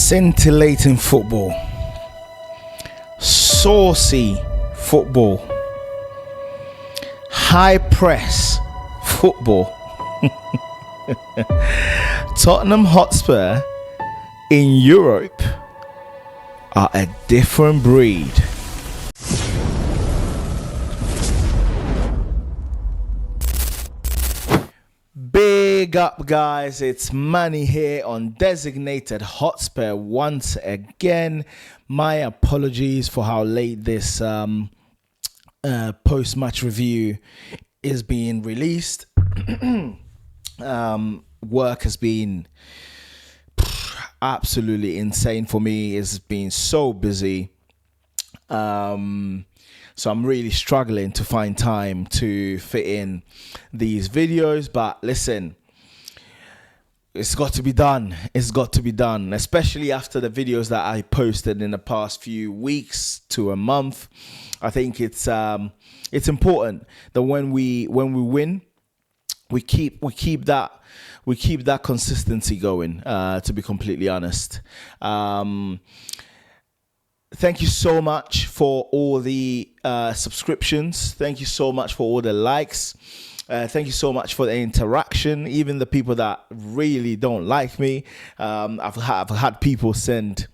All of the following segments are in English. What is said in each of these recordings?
Scintillating football, saucy football, high press football. Tottenham Hotspur in Europe are a different breed. Big up, guys, it's Manny here on Designated Hotspur once again. My apologies for how late this post-match review is being released. Work has been absolutely insane for me. It's been so busy. So I'm really struggling to find time to fit in these videos. But listen, it's got to be done. It's got to be done, especially after the videos that I posted in the past few weeks to a month. I think it's important that when we win, we keep that consistency going. To be completely honest. Thank you so much for all the subscriptions. Thank you so much for all the likes. Thank you so much for the interaction. Even the people that really don't like me. I've had people send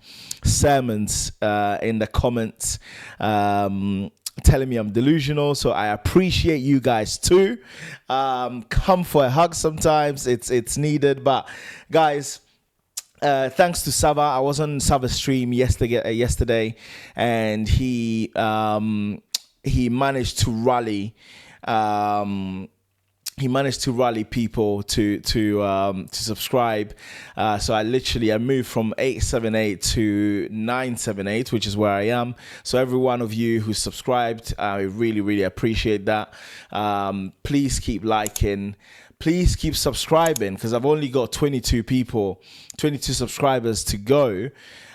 sermons in the comments telling me I'm delusional. So I appreciate you guys too. Come for a hug sometimes. It's needed. But guys, thanks to Sava. I was on Sava's stream yesterday, and he managed to rally. He managed to rally people to subscribe. So I moved from 878 to 978, which is where I am. So every one of you who subscribed, I really, really appreciate that. Please keep liking. Please keep subscribing, because I've only got 22 subscribers to go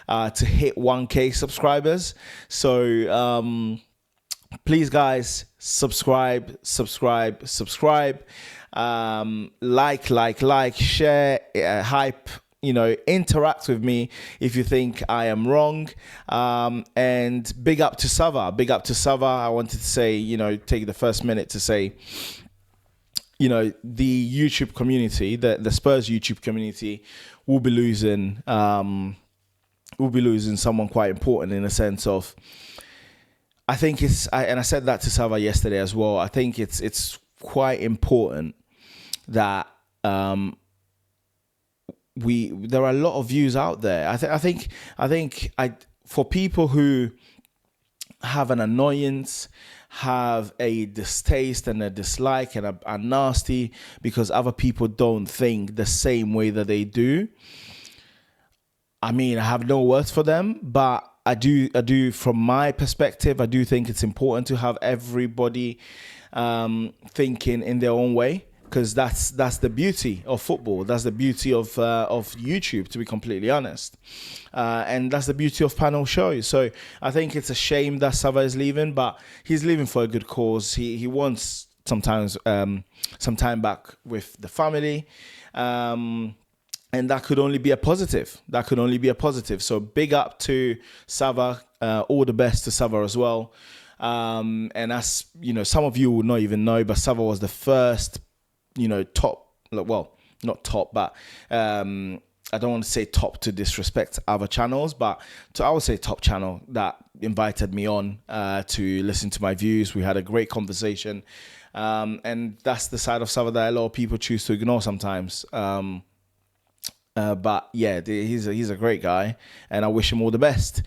to hit 1K subscribers. So please, guys, subscribe, like, share, hype, interact with me if you think I am wrong. And big up to Sava. I wanted to say, take the first minute to say, the YouTube community, the Spurs YouTube community will be losing someone quite important, in a sense of, I think and I said that to Sava yesterday as well. I think it's quite important that there are a lot of views out there. I think for people who have an annoyance, have a distaste and a dislike and are nasty because other people don't think the same way that they do. I mean, I have no words for them, but I do from my perspective, I do think it's important to have everybody thinking in their own way, because that's the beauty of football. That's the beauty of YouTube, to be completely honest. And that's the beauty of panel shows. So I think it's a shame that Sava is leaving, but he's leaving for a good cause. He wants some time back with the family. And that could only be a positive. So big up to Sava. All the best to Sava as well. And as some of you will not even know, but Sava was the first, top, well, not top, but I don't want to say top to disrespect other channels, but I would say top channel that invited me on to listen to my views. We had a great conversation. And that's the side of Sava that a lot of people choose to ignore sometimes. But yeah, he's a great guy, and I wish him all the best.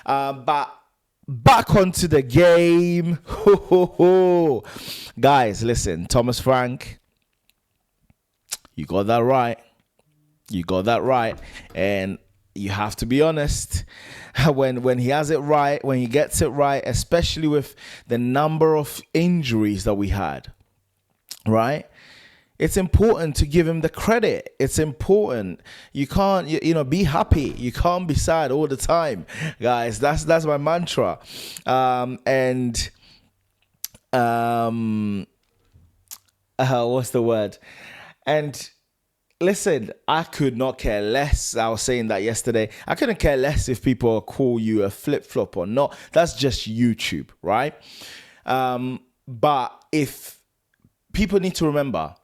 But back onto the game. Guys, listen, Thomas Frank, you got that right. And you have to be honest. When he has it right, when he gets it right, especially with the number of injuries that we had, right? It's important to give him the credit. It's important. You can't, be happy. You can't be sad all the time, guys. That's my mantra. What's the word? And Listen, I could not care less. I was saying that yesterday. I couldn't care less if people call you a flip-flop or not. That's just YouTube, right? But if people need to remember,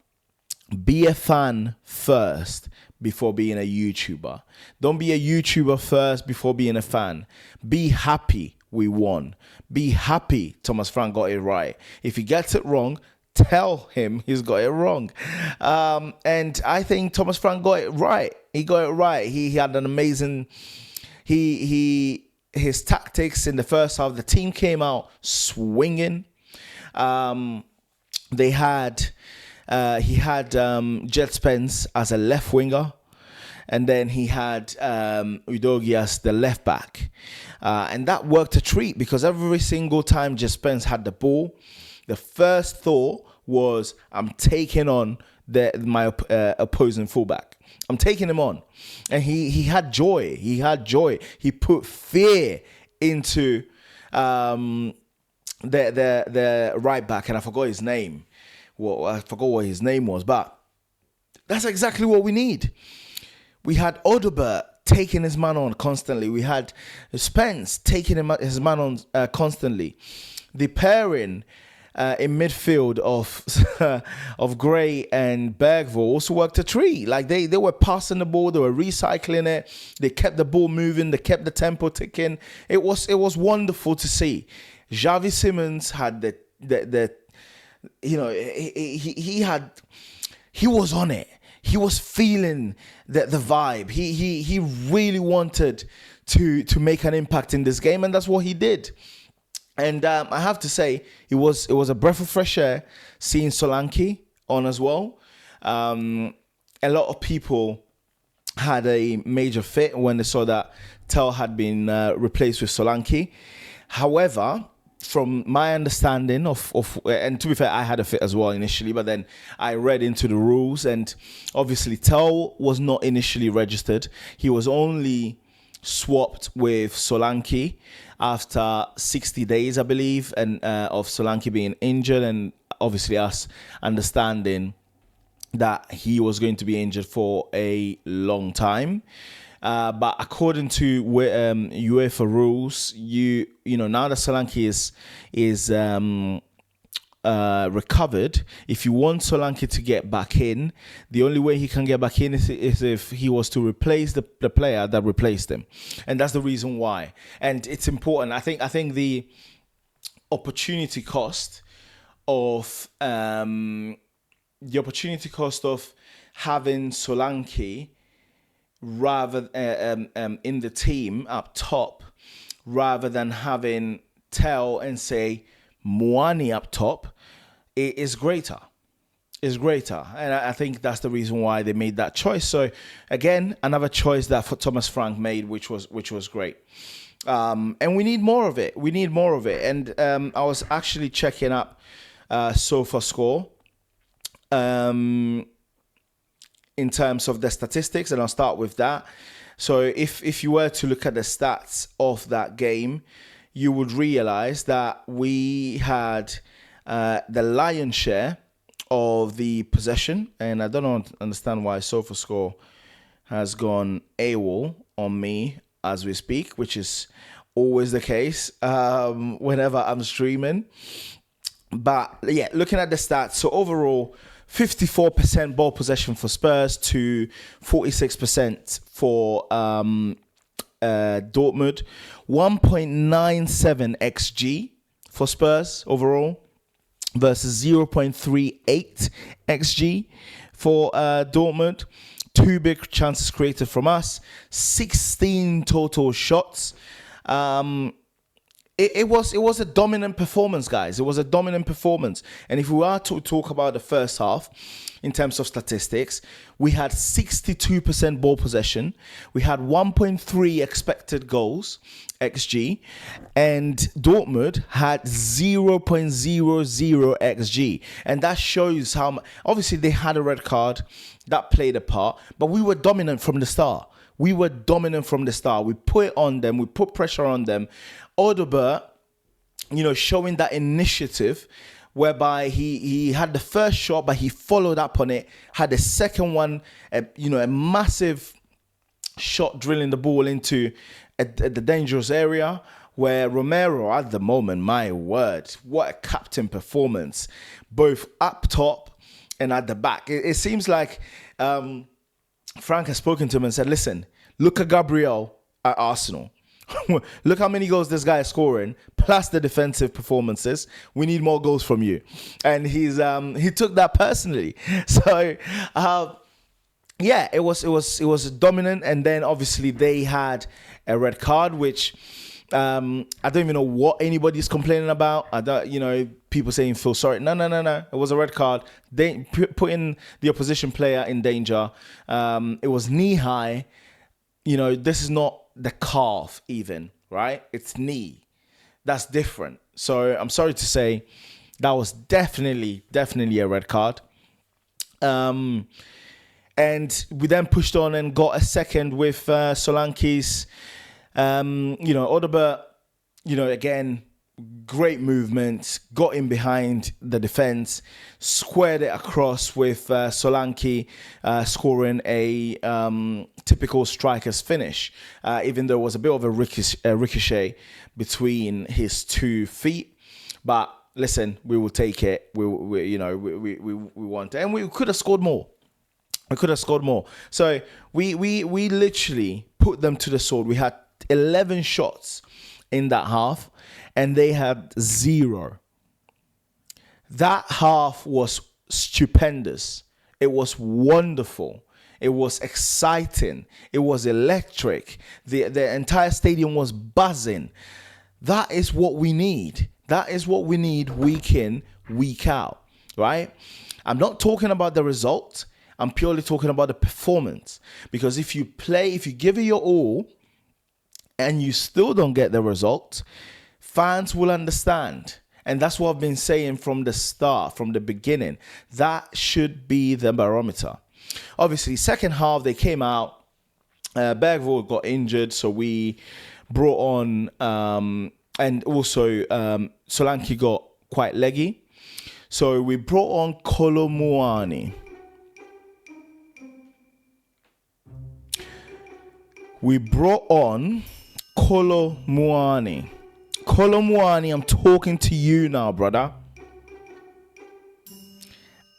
be a fan first before being a YouTuber. Don't be a YouTuber first before being a fan. Be happy we won. Be happy Thomas Frank got it right. If he gets it wrong, tell him he's got it wrong. And I think Thomas Frank got it right. He got it right. He had an amazing... His tactics in the first half, the team came out swinging. He had Jet Spence as a left winger, and then he had Udogie as the left back, and that worked a treat because every single time Jet Spence had the ball, the first thought was, I'm taking on my opposing fullback. I'm taking him on, and he had joy. He had joy. He put fear into the right back, and I forgot his name. Well, I forgot what his name was, but that's exactly what we need. We had Odobert taking his man on constantly. We had Spence taking his man on constantly. The pairing in midfield of Gray and Bergvall also worked a treat. Like they were passing the ball, they were recycling it, they kept the ball moving, they kept the tempo ticking. It was wonderful to see. Xavi Simons had the he was on it. He was feeling the vibe. He really wanted to make an impact in this game, and that's what he did. And I have to say, it was a breath of fresh air seeing Solanke on as well. A lot of people had a major fit when they saw that Tel had been replaced with Solanke. However, from my understanding of, and to be fair, I had a fit as well initially, but then I read into the rules, and obviously Tel was not initially registered. He was only swapped with Solanke after 60 days, I believe, and of Solanke being injured, and obviously us understanding that he was going to be injured for a long time. But according to UEFA rules, you know now that Solanke is recovered, if you want Solanke to get back in, the only way he can get back in is if he was to replace the player that replaced him, and that's the reason why. And it's important. I think the opportunity cost of having Solanke rather in the team up top, rather than having Tel and say Moani up top, it is greater. And I think that's the reason why they made that choice. So again, another choice that Thomas Frank made, which was great. And we need more of it. And I was actually checking up SofaScore in terms of the statistics, and I'll start with that. So if you were to look at the stats of that game, you would realize that we had the lion's share of the possession, and I don't understand why SofaScore has gone AWOL on me as we speak, which is always the case whenever I'm streaming. But yeah, looking at the stats, so overall 54% ball possession for Spurs to 46% for Dortmund. 1.97 XG for Spurs overall versus 0.38 XG for Dortmund. 2 big chances created from us. 16 total shots. It was a dominant performance, guys. It was a dominant performance. And if we are to talk about the first half, in terms of statistics, we had 62% ball possession. We had 1.3 expected goals, XG. And Dortmund had 0.00 XG. And that shows how... Obviously, they had a red card. That played a part. But we were dominant from the start. We put it on them. We put pressure on them. Odobert, showing that initiative whereby he had the first shot, but he followed up on it, had the second one, a massive shot drilling the ball into the dangerous area, where Romero, at the moment, my word, what a captain performance, both up top and at the back. It seems like Frank has spoken to him and said, listen, look at Gabriel at Arsenal. Look how many goals this guy is scoring, plus the defensive performances. We need more goals from you. And he took that personally. So yeah, it was dominant. And then obviously they had a red card, which I don't even know what anybody's complaining about. I don't, people saying feel sorry. No. It was a red card. They putting the opposition player in danger. It was knee high. This is not the calf even, right? It's knee. That's different. So I'm sorry to say that was definitely a red card. And we then pushed on and got a second with Solanke's, Odegaard, again, great movement, got in behind the defense, squared it across with Solanke scoring a typical striker's finish, even though it was a bit of a ricochet between his 2 feet. But listen, we will take it. We want it, and we could have scored more. So we literally put them to the sword. We had 11 shots in that half, and they had 0. That half was stupendous. It was wonderful. It was exciting. It was electric. The entire stadium was buzzing. That is what we need. That is what we need week in, week out, right? I'm not talking about the result. I'm purely talking about the performance. Because if you give it your all, and you still don't get the result, fans will understand. And that's what I've been saying from the start, from the beginning. That should be the barometer. Obviously, second half, they came out. Bergvall got injured, so we brought on, and also Solanke got quite leggy. So we brought on Kolomuani. Kolomuani, I'm talking to you now, brother.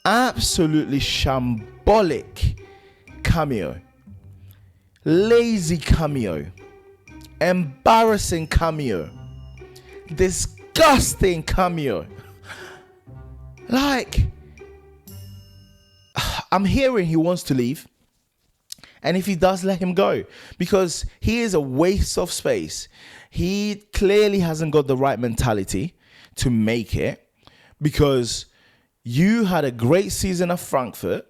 Absolutely shambolic cameo. Lazy cameo. Embarrassing cameo. Disgusting cameo. Like, I'm hearing he wants to leave. And if he does, let him go, because he is a waste of space. He clearly hasn't got the right mentality to make it, because you had a great season at Frankfurt,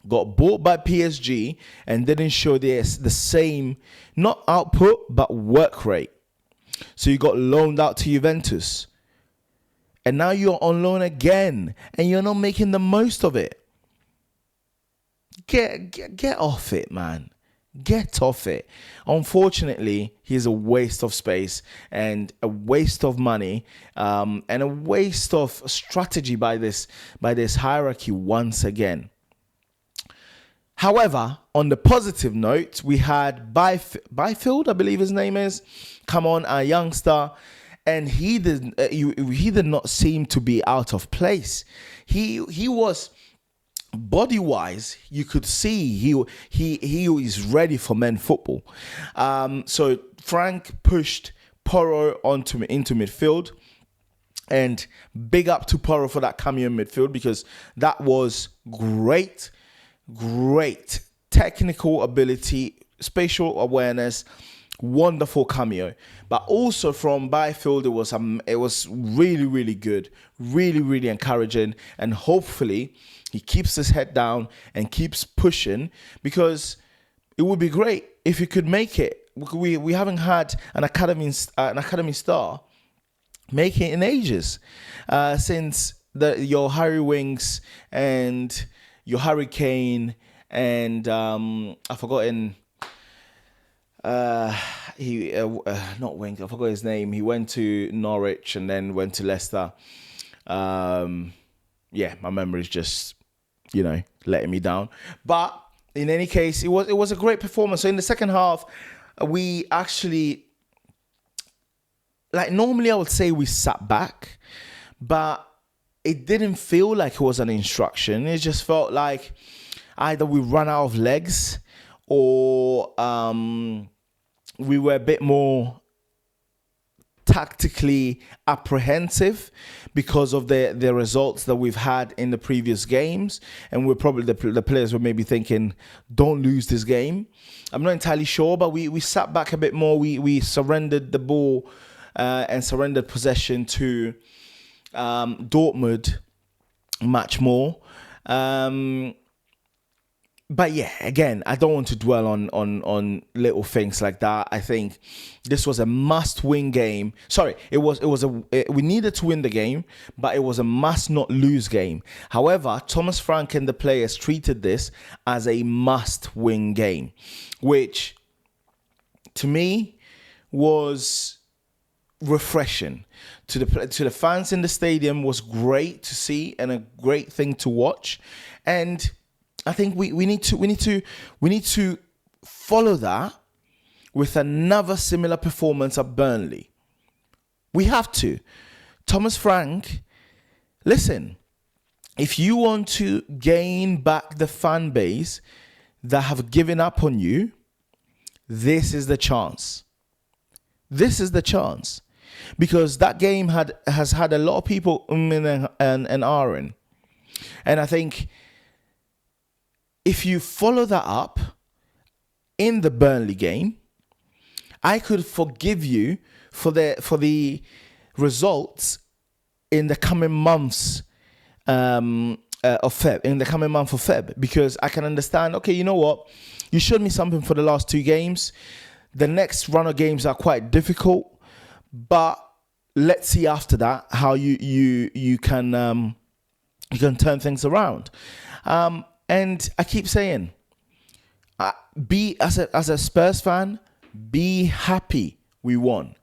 got bought by PSG, and didn't show the same, not output, but work rate. So you got loaned out to Juventus. And now you're on loan again, and you're not making the most of it. Get off it, man. Get off it. Unfortunately, he's a waste of space and a waste of money, and a waste of strategy by this hierarchy once again. However, on the positive note, we had Byfield, I believe his name is, come on, a youngster, and he did not seem to be out of place. He was, body-wise, you could see he is ready for men football. So Frank pushed Porro into midfield, and big up to Porro for that cameo in midfield, because that was great technical ability, spatial awareness, wonderful cameo. But also from Byfield, it was really, really good, really, really encouraging, and hopefully he keeps his head down and keeps pushing, because it would be great if he could make it. We haven't had an academy star make it in ages, since your Harry Winks and your Harry Kane and I've forgotten. Not Winks. I forgot his name. He went to Norwich and then went to Leicester. Yeah, my memory is just, letting me down. But in any case, it was a great performance. So in the second half, we actually, like, normally I would say we sat back, but it didn't feel like it was an instruction. It just felt like either we ran out of legs, or we were a bit more tactically apprehensive because of the results that we've had in the previous games, and we're probably the players were maybe thinking, don't lose this game. I'm not entirely sure, but we sat back a bit more. We surrendered the ball and surrendered possession to Dortmund much more. But yeah, again, I don't want to dwell on little things like that. I think this was a must-win game. Sorry, we needed to win the game, but it was a must-not-lose game. However, Thomas Frank and the players treated this as a must-win game, which to me was refreshing. To the fans in the stadium was great to see and a great thing to watch, and I think we need to follow that with another similar performance at Burnley. We have to. Thomas Frank, listen, if you want to gain back the fan base that have given up on you, this is the chance. This is the chance. Because that game has had a lot of people and ahhing. And I think if you follow that up in the Burnley game, I could forgive you for the results in the coming months of Feb, because I can understand, okay, you know what? You showed me something for the last 2 games. The next run of games are quite difficult, but let's see after that how you can turn things around. And I keep saying, as a Spurs fan, be happy we won.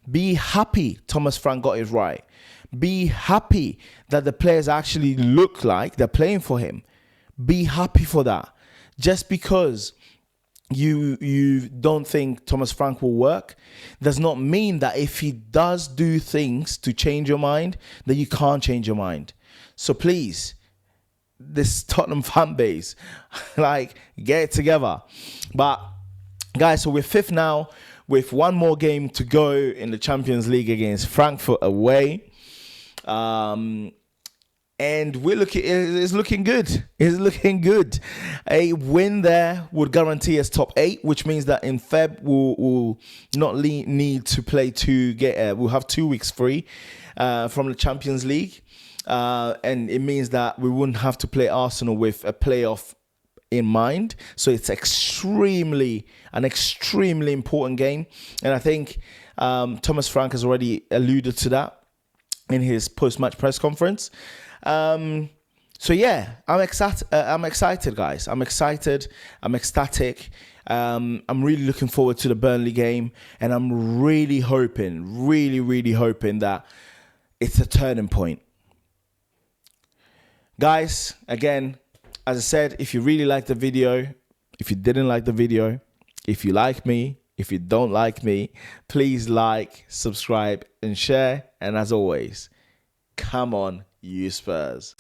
Be happy Thomas Frank got it right. Be happy that the players actually look like they're playing for him. Be happy for that. Just because you don't think Thomas Frank will work does not mean that if he does do things to change your mind, that you can't change your mind. So please, this Tottenham fan base, like, get it together. But guys, so we're 5th now with 1 more game to go in the Champions League against Frankfurt away. And it's looking good. It's looking good. A win there would guarantee us top 8, which means that in Feb we'll not need to play we'll have 2 weeks free from the Champions League. And it means that we wouldn't have to play Arsenal with a playoff in mind. So it's an extremely important game. And I think Thomas Frank has already alluded to that in his post-match press conference. So yeah, I'm excited, guys. I'm excited. I'm ecstatic. I'm really looking forward to the Burnley game. And I'm really hoping that it's a turning point. Guys, again, as I said, if you really liked the video, if you didn't like the video, if you like me, if you don't like me, please like, subscribe, and share. And as always, come on, you Spurs.